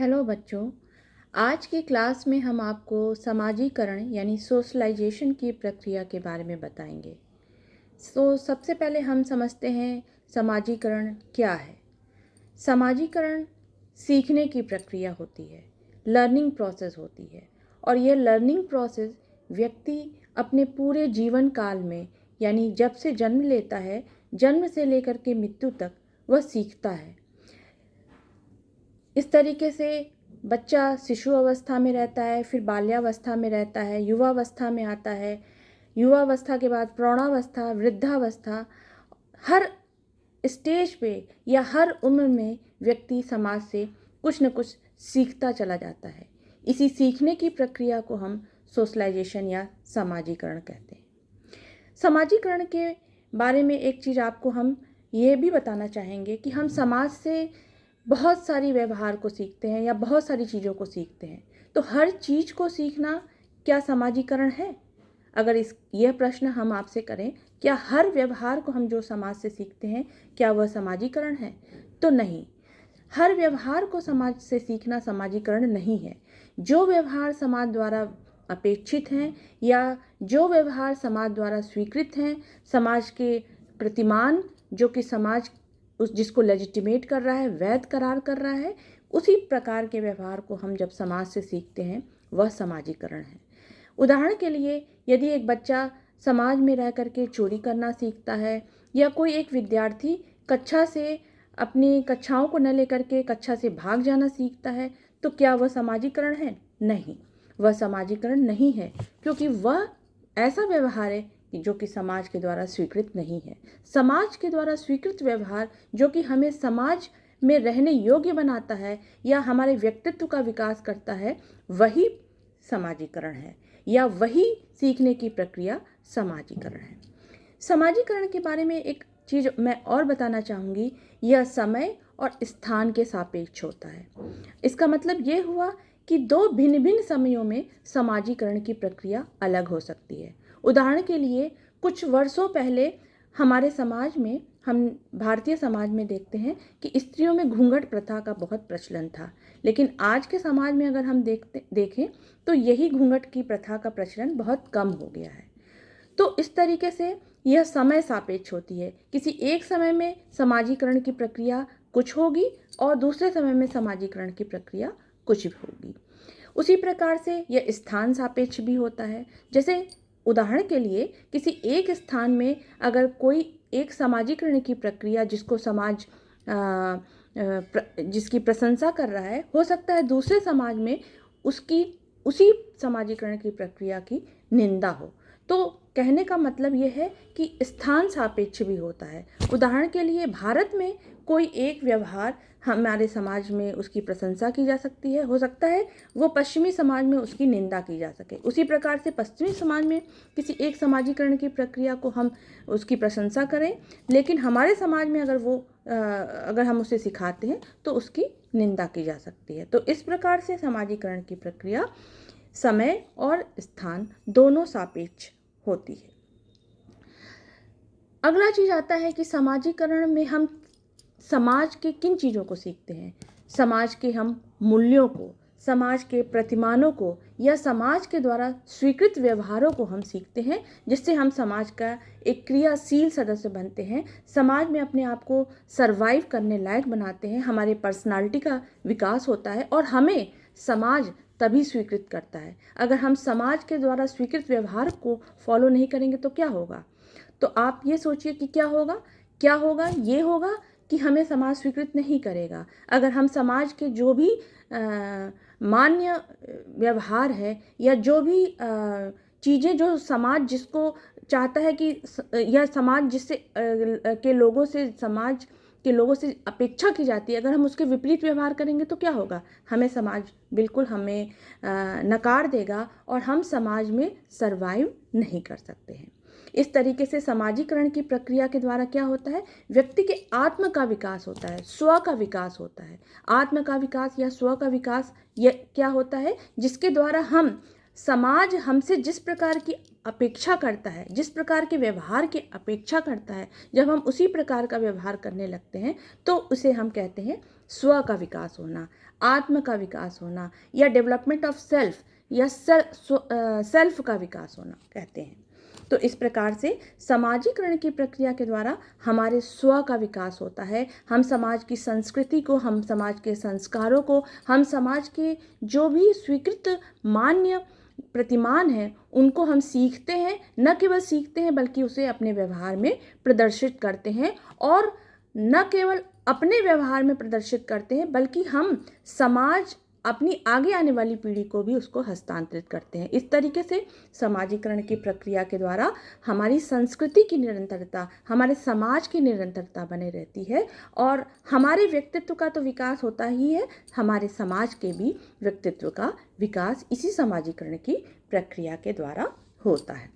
Hello बच्चों। आज की क्लास में हम आपको समाजीकरण यानी सोशलाइजेशन की प्रक्रिया के बारे में बताएंगे। सबसे पहले हम समझते हैं समाजीकरण क्या है। समाजीकरण सीखने की प्रक्रिया होती है, लर्निंग प्रोसेस होती है। और यह लर्निंग प्रोसेस व्यक्ति अपने पूरे जीवन काल में यानी जब से जन्म लेता है, जन्म से लेकर के मृत्यु तक वह सीखता है। इस तरीके से बच्चा शिशु अवस्था में रहता है, फिर बाल्यावस्था में रहता है, युवावस्था में आता है, युवावस्था के बाद प्रौढ़ावस्था, वृद्धावस्था। हर स्टेज पे या हर उम्र में व्यक्ति समाज से कुछ न कुछ सीखता चला जाता है। इसी सीखने की प्रक्रिया को हम सोशलाइजेशन या समाजीकरण कहते हैं। समाजीकरण के बारे में एक चीज़ आपको हम ये भी बताना चाहेंगे कि हम समाज से बहुत सारी व्यवहार को सीखते हैं या बहुत सारी चीज़ों को सीखते हैं। तो हर चीज़ को सीखना क्या समाजीकरण है? अगर यह प्रश्न हम आपसे करें, क्या हर व्यवहार को हम जो समाज से सीखते हैं क्या वह समाजीकरण है? तो नहीं, हर व्यवहार को समाज से सीखना समाजीकरण नहीं है। जो व्यवहार समाज द्वारा अपेक्षित हैं या जो व्यवहार समाज द्वारा स्वीकृत हैं, समाज के प्रतिमान जो कि समाज जिसको लेजिटिमेट कर रहा है, वैध करार कर रहा है, उसी प्रकार के व्यवहार को हम जब समाज से सीखते हैं वह समाजीकरण है। उदाहरण के लिए, यदि एक बच्चा समाज में रह करके चोरी करना सीखता है या कोई एक विद्यार्थी कक्षा से अपनी कक्षाओं को न लेकर के कक्षा से भाग जाना सीखता है, तो क्या वह समाजीकरण है? नहीं, वह समाजीकरण नहीं है, क्योंकि वह ऐसा व्यवहार है जो कि समाज के द्वारा स्वीकृत नहीं है। समाज के द्वारा स्वीकृत व्यवहार जो कि हमें समाज में रहने योग्य बनाता है या हमारे व्यक्तित्व का विकास करता है, वही समाजीकरण है या वही सीखने की प्रक्रिया समाजीकरण है। समाजीकरण के बारे में एक चीज़ मैं और बताना चाहूँगी, यह समय और स्थान के सापेक्ष होता है। इसका मतलब ये हुआ कि दो भिन्न भिन्न समयों में समाजीकरण की प्रक्रिया अलग हो सकती है। उदाहरण के लिए, कुछ वर्षों पहले हमारे समाज में, हम भारतीय समाज में देखते हैं कि स्त्रियों में घूंघट प्रथा का बहुत प्रचलन था, लेकिन आज के समाज में अगर हम देखें तो यही घूंघट की प्रथा का प्रचलन बहुत कम हो गया है। तो इस तरीके से यह समय सापेक्ष होती है। किसी एक समय में समाजीकरण की प्रक्रिया कुछ होगी और दूसरे समय में समाजीकरण की प्रक्रिया कुछ भी होगी। उसी प्रकार से यह स्थान सापेक्ष भी होता है। जैसे उदाहरण के लिए, किसी एक स्थान में अगर कोई एक समाजीकरण की प्रक्रिया जिसको समाज जिसकी प्रशंसा कर रहा है, हो सकता है दूसरे समाज में उसी समाजीकरण की प्रक्रिया की निंदा हो। तो कहने का मतलब यह है कि स्थान सापेक्ष भी होता है। उदाहरण के लिए, भारत में कोई एक व्यवहार हमारे समाज में उसकी प्रशंसा की जा सकती है, हो सकता है वो पश्चिमी समाज में उसकी निंदा की जा सके। उसी प्रकार से पश्चिमी समाज में किसी एक समाजीकरण की प्रक्रिया को हम उसकी प्रशंसा करें, लेकिन हमारे समाज में अगर हम उसे सिखाते हैं तो उसकी निंदा की जा सकती है। तो इस प्रकार से समाजीकरण की प्रक्रिया समय और स्थान दोनों सापेक्ष होती है। अगला चीज आता है कि समाजीकरण में हम समाज के किन चीज़ों को सीखते हैं। समाज के हम मूल्यों को, समाज के प्रतिमानों को या समाज के द्वारा स्वीकृत व्यवहारों को हम सीखते हैं, जिससे हम समाज का एक क्रियाशील सदस्य बनते हैं, समाज में अपने आप को सरवाइव करने लायक बनाते हैं, हमारे पर्सनालिटी का विकास होता है और हमें समाज तभी स्वीकृत करता है। अगर हम समाज के द्वारा स्वीकृत व्यवहार को फॉलो नहीं करेंगे तो क्या होगा? तो आप ये सोचिए कि क्या होगा? ये होगा कि हमें समाज स्वीकृत नहीं करेगा। अगर हम समाज के जो भी मान्य व्यवहार है या जो भी चीज़ें जो समाज जिसको चाहता है कि या समाज जिससे समाज के लोगों से अपेक्षा की जाती है, अगर हम उसके विपरीत व्यवहार करेंगे तो क्या होगा? समाज बिल्कुल हमें नकार देगा और हम समाज में सरवाइव नहीं कर सकते हैं। इस तरीके से समाजीकरण की प्रक्रिया के द्वारा क्या होता है? व्यक्ति के आत्म का विकास होता है, स्व का विकास होता है। आत्म का विकास या स्व का विकास ये क्या होता है? जिसके द्वारा हम समाज हमसे जिस प्रकार की अपेक्षा करता है, जिस प्रकार के व्यवहार की अपेक्षा करता है, जब हम उसी प्रकार का व्यवहार करने लगते हैं तो उसे हम कहते हैं स्व का विकास होना, आत्म का विकास होना, या डेवलपमेंट ऑफ सेल्फ, या सेल्फ का विकास होना कहते हैं। तो इस प्रकार से समाजीकरण की प्रक्रिया के द्वारा हमारे स्व का विकास होता है। हम समाज की संस्कृति को, हम समाज के संस्कारों को, हम समाज के जो भी स्वीकृत मान्य प्रतिमान हैं उनको हम सीखते हैं, न केवल सीखते हैं बल्कि उसे अपने व्यवहार में प्रदर्शित करते हैं, और न केवल अपने व्यवहार में प्रदर्शित करते हैं बल्कि हम समाज, अपनी आगे आने वाली पीढ़ी को भी उसको हस्तांतरित करते हैं। इस तरीके से समाजीकरण की प्रक्रिया के द्वारा हमारी संस्कृति की निरंतरता, हमारे समाज की निरंतरता बने रहती है, और हमारे व्यक्तित्व का तो विकास होता ही है, हमारे समाज के भी व्यक्तित्व का विकास इसी समाजीकरण की प्रक्रिया के द्वारा होता है।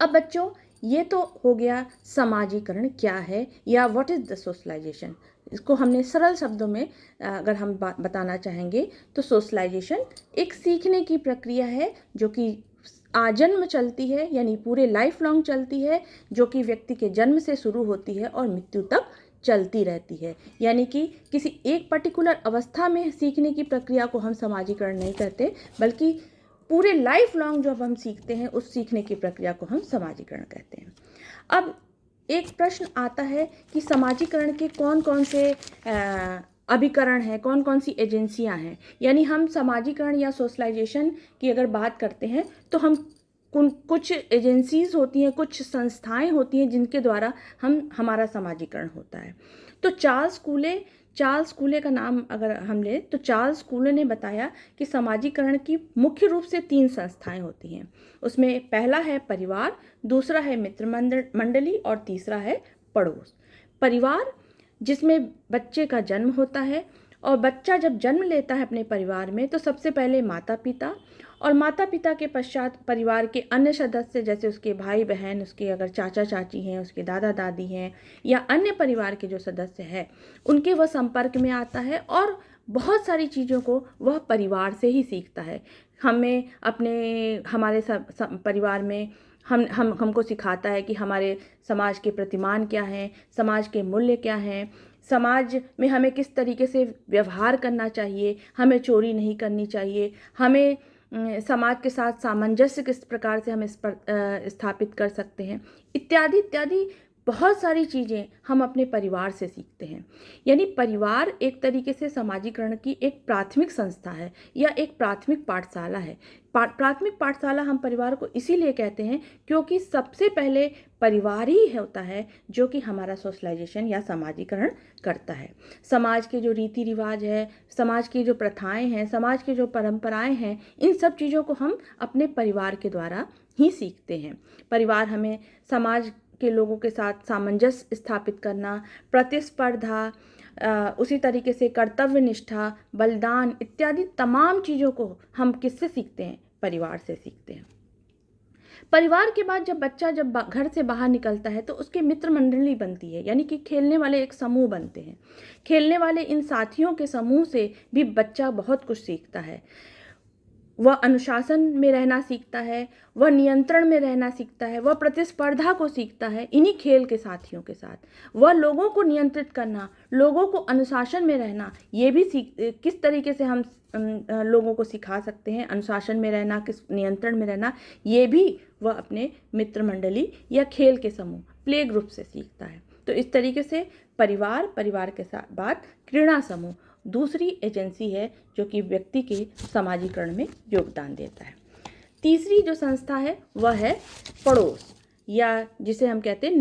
अब बच्चों, ये तो हो गया समाजीकरण क्या है, या व्हाट इज़ द सोशलाइजेशन। इसको हमने सरल शब्दों में अगर हम बताना चाहेंगे तो सोशलाइजेशन एक सीखने की प्रक्रिया है जो कि आजन्म चलती है, यानी पूरे लाइफ लॉन्ग चलती है, जो कि व्यक्ति के जन्म से शुरू होती है और मृत्यु तक चलती रहती है। यानी कि किसी एक पर्टिकुलर अवस्था में सीखने की प्रक्रिया को हम समाजीकरण नहीं कहते, बल्कि पूरे लाइफ लॉन्ग जो हम सीखते हैं उस सीखने की प्रक्रिया को हम समाजीकरण कहते हैं। अब एक प्रश्न आता है कि समाजीकरण के कौन कौन से अभिकरण हैं, कौन कौन सी एजेंसियां हैं। यानी हम समाजीकरण या सोशलाइजेशन की अगर बात करते हैं तो हम कुछ एजेंसीज होती हैं, कुछ संस्थाएं होती हैं जिनके द्वारा हमारा समाजीकरण होता है। तो चार्ल्स कूले का नाम अगर हम लें तो चार्ल्स कूले ने बताया कि समाजीकरण की मुख्य रूप से 3 संस्थाएं होती हैं। उसमें पहला है परिवार, दूसरा है मित्र मंडली और तीसरा है पड़ोस। परिवार जिसमें बच्चे का जन्म होता है, और बच्चा जब जन्म लेता है अपने परिवार में तो सबसे पहले माता पिता, और माता पिता के पश्चात परिवार के अन्य सदस्य जैसे उसके भाई बहन, उसके अगर चाचा चाची हैं, उसके दादा दादी हैं, या अन्य परिवार के जो सदस्य हैं उनके वह संपर्क में आता है, और बहुत सारी चीज़ों को वह परिवार से ही सीखता है। हमारे परिवार में हमको सिखाता है कि हमारे समाज के प्रतिमान क्या हैं, समाज के मूल्य क्या हैं, समाज में हमें किस तरीके से व्यवहार करना चाहिए, हमें चोरी नहीं करनी चाहिए, हमें समाज के साथ सामंजस्य किस प्रकार से हम इस पर स्थापित कर सकते हैं, इत्यादि इत्यादि बहुत सारी चीज़ें हम अपने परिवार से सीखते हैं। यानी परिवार एक तरीके से समाजीकरण की एक प्राथमिक संस्था है या एक प्राथमिक पाठशाला है। प्राथमिक पाठशाला हम परिवार को इसीलिए कहते हैं क्योंकि सबसे पहले परिवार ही होता है जो कि हमारा सोशलाइजेशन या समाजीकरण करता है। समाज के जो रीति रिवाज है, समाज की जो प्रथाएं हैं, समाज की जो परंपराएं हैं, इन सब चीज़ों को हम अपने परिवार के द्वारा ही सीखते हैं। परिवार हमें समाज के लोगों के साथ सामंजस्य स्थापित करना, प्रतिस्पर्धा, उसी तरीके से कर्तव्य निष्ठा, बलिदान इत्यादि तमाम चीज़ों को हम किससे सीखते हैं? परिवार से सीखते हैं। परिवार के बाद जब बच्चा घर से बाहर निकलता है तो उसके मित्र मंडली बनती है, यानी कि खेलने वाले एक समूह बनते हैं। खेलने वाले इन साथियों के समूह से भी बच्चा बहुत कुछ सीखता है। वह अनुशासन में रहना सीखता है, वह नियंत्रण में रहना सीखता है, वह प्रतिस्पर्धा को सीखता है इन्हीं खेल के साथियों के साथ। वह लोगों को नियंत्रित करना, लोगों को अनुशासन में रहना, ये भी किस तरीके से हम लोगों को सिखा सकते हैं अनुशासन में रहना, किस नियंत्रण में रहना, ये भी वह अपने मित्र मंडली या खेल के समूह, प्ले ग्रुप से सीखता है। तो इस तरीके से परिवार के साथ बाद क्रीड़ा समूह दूसरी एजेंसी है जो कि व्यक्ति के समाजीकरण में योगदान देता है। तीसरी जो संस्था है वह है पड़ोस, या जिसे हम कहते हैं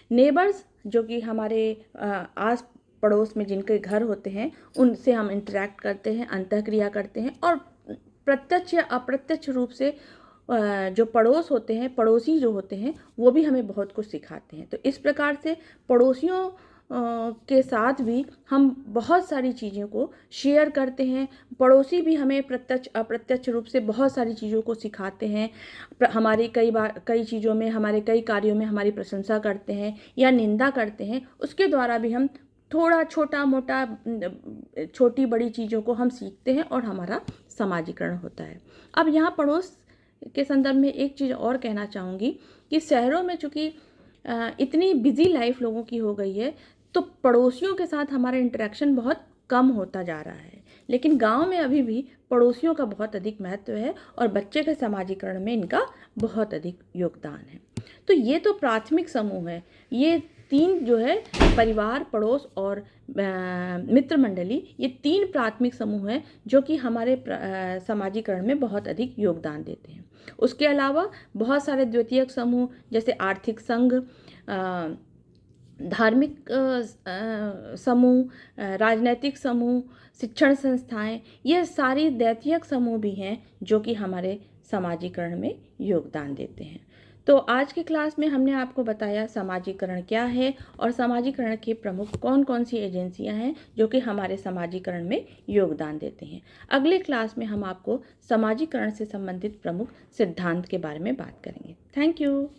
नेबर्स, जो कि हमारे आस पड़ोस में जिनके घर होते हैं उनसे हम इंटरेक्ट करते हैं, अंतःक्रिया करते हैं, और प्रत्यक्ष या अप्रत्यक्ष रूप से जो पड़ोसी जो होते हैं वो भी हमें बहुत कुछ सिखाते हैं। तो इस प्रकार से पड़ोसियों के साथ भी हम बहुत सारी चीज़ों को शेयर करते हैं। पड़ोसी भी हमें प्रत्यक्ष अप्रत्यक्ष रूप से बहुत सारी चीज़ों को सिखाते हैं। हमारी कई चीज़ों में, हमारे कई कार्यों में हमारी प्रशंसा करते हैं या निंदा करते हैं, उसके द्वारा भी हम थोड़ा छोटा मोटा छोटी बड़ी चीज़ों को हम सीखते हैं और हमारा समाजीकरण होता है। अब यहाँ पड़ोस के संदर्भ में एक चीज़ और कहना चाहूँगी कि शहरों में चूँकि इतनी बिजी लाइफ लोगों की हो गई है, तो पड़ोसियों के साथ हमारा इंटरेक्शन बहुत कम होता जा रहा है। लेकिन गांव में अभी भी पड़ोसियों का बहुत अधिक महत्व है और बच्चे के समाजीकरण में इनका बहुत अधिक योगदान है। तो ये तो प्राथमिक समूह है। ये 3 जो है परिवार, पड़ोस और मित्र मंडली, ये 3 प्राथमिक समूह हैं जो कि हमारे समाजीकरण में बहुत अधिक योगदान देते हैं। उसके अलावा बहुत सारे द्वितीयक समूह जैसे आर्थिक संघ, धार्मिक समूह, राजनैतिक समूह, शिक्षण संस्थाएं, ये सारी द्वितीयक समूह भी हैं जो कि हमारे समाजीकरण में योगदान देते हैं। तो आज की क्लास में हमने आपको बताया समाजीकरण क्या है और समाजीकरण के प्रमुख कौन कौन सी एजेंसियां हैं जो कि हमारे समाजीकरण में योगदान देते हैं। अगले क्लास में हम आपको समाजीकरण से संबंधित प्रमुख सिद्धांत के बारे में बात करेंगे। Thank you.